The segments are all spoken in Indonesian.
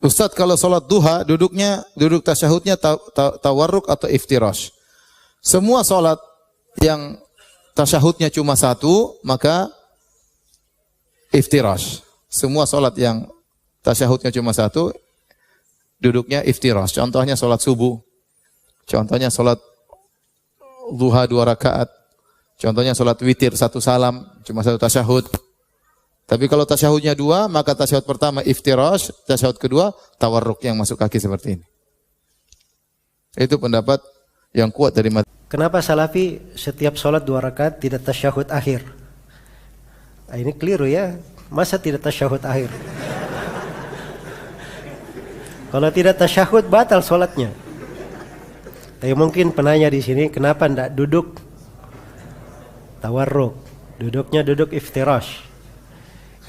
Ustadz, kalau sholat duha duduk tasyahudnya tawarruk atau iftirash? Semua sholat yang tasyahudnya cuma satu, maka iftirash. Semua sholat yang tasyahudnya cuma satu, duduknya iftirash. Contohnya sholat subuh, contohnya sholat duha 2 rakaat, contohnya sholat witir 1 salam, cuma 1 tasyahud. Tapi kalau tasyahudnya 2, maka tasyahud pertama iftirash, tasyahud kedua tawarruk yang masuk kaki seperti ini. Itu pendapat yang kuat dari madhab. Kenapa Salafi setiap sholat 2 rakaat tidak tasyahud akhir? Nah, ini keliru ya. Masa tidak tasyahud akhir? Kalau tidak tasyahud batal sholatnya. Tapi mungkin penanya di sini kenapa tidak duduk tawarruk? Duduknya duduk iftirash.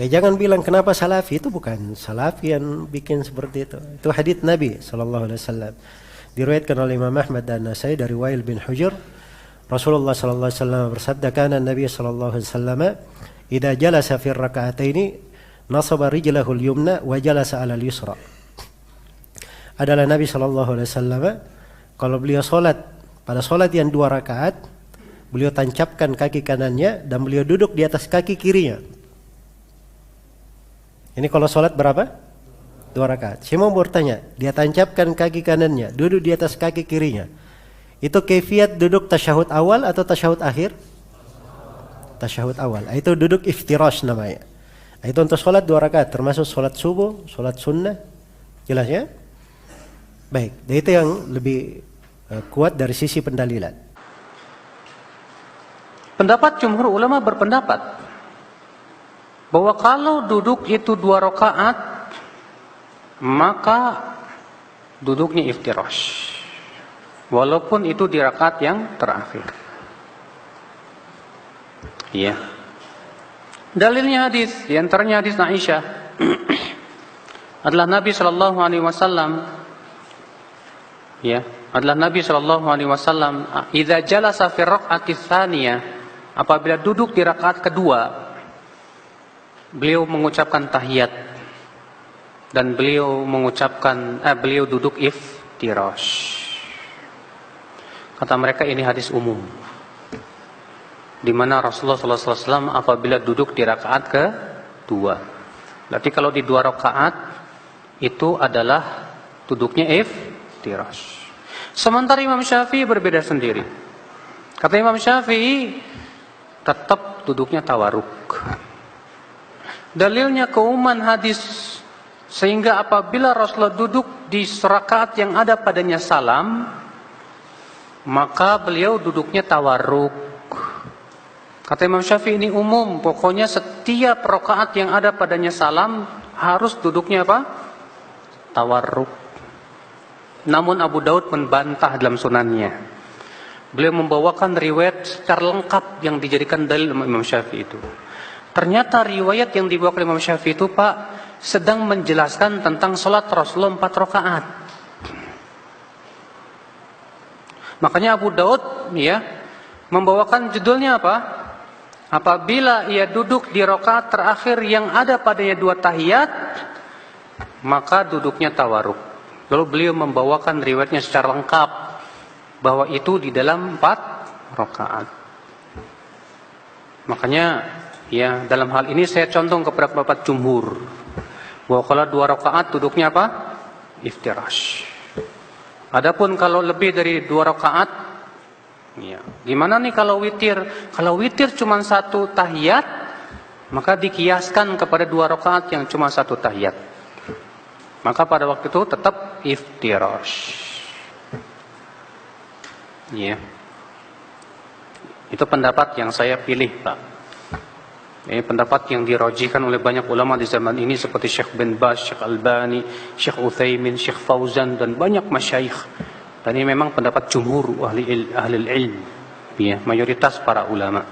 Jangan bilang kenapa Salafi, itu bukan Salafi yang bikin seperti itu. Itu hadits Nabi SAW. Diriwayatkan oleh Imam Ahmad dan Nasai dari Wa'il bin Hujr. Rasulullah SAW bersabda, kana Nabi SAW idza jalasa fi raka'ataini nasaba rijlahu al-yumna wa jalasa 'ala al-yusra. Adalah Nabi SAW kalau beliau salat pada salat yang 2 rakaat, beliau tancapkan kaki kanannya dan beliau duduk di atas kaki kirinya. Ini kalau sholat berapa? 2 rakaat. Saya mau bertanya, dia tancapkan kaki kanannya, duduk di atas kaki kirinya. Itu kaifiat duduk tasyahud awal atau tasyahud akhir? Tasyahud awal. Itu duduk iftirash namanya. Itu untuk sholat 2 rakaat, termasuk sholat subuh, sholat sunnah. Jelas ya? Baik, dan itu yang lebih kuat dari sisi pendalilan. Pendapat jumhur ulama berpendapat bahwa kalau duduk itu 2 rakaat, maka duduknya iftirash, walaupun itu di rakaat yang terakhir. Iya. Dalilnya hadis, di antaranya hadis Aisyah adalah Nabi sallallahu alaihi wasallam, ya, adalah Nabi sallallahu alaihi wasallam idza jalasa fi raq'ati tsaniyah, apabila duduk di rakaat kedua, beliau mengucapkan tahiyat dan beliau duduk iftirash. Kata mereka ini hadis umum, di mana Rasulullah SAW apabila duduk di rakaat kedua. Berarti kalau di 2 rakaat itu adalah duduknya iftirash. Sementara Imam Syafi'i berbeda sendiri. Kata Imam Syafi'i tetap duduknya tawarruk. Dalilnya keumuman hadis, sehingga apabila Rasulullah duduk di rakaat yang ada padanya salam, maka beliau duduknya tawarruk. Kata Imam Syafi'i ini umum, pokoknya setiap rakaat yang ada padanya salam harus duduknya apa? Tawarruk. Namun Abu Daud membantah dalam sunannya. Beliau membawakan riwayat secara lengkap yang dijadikan dalil Imam Syafi'i itu. Ternyata riwayat yang dibawa oleh Imam Syafi'i itu, Pak, sedang menjelaskan tentang sholat Rasulullah 4 rakaat. Makanya Abu Daud ya membawakan judulnya apa? Apabila ia duduk di rakaat terakhir yang ada padanya 2 tahiyat, maka duduknya tawarruk. Lalu beliau membawakan riwayatnya secara lengkap bahwa itu di dalam 4 rakaat. Makanya ya, dalam hal ini saya condong kepada pendapat jumhur bahwa kalau 2 rakaat duduknya apa? Iftirash. Adapun kalau lebih dari 2 rakaat, ya, gimana nih kalau witir? Kalau witir cuma 1 tahiyat, maka dikiaskan kepada 2 rakaat yang cuma 1 tahiyat. Maka pada waktu itu tetap iftirash. Ya. Itu pendapat yang saya pilih, Pak. Ini pendapat yang dirajihkan oleh banyak ulama di zaman ini seperti Syekh bin Baz, Syekh Albani, Syekh Utsaimin, Syekh Fauzan dan banyak masyayikh. Dan ini memang pendapat jumhur ahli ilm, ya, mayoritas para ulama.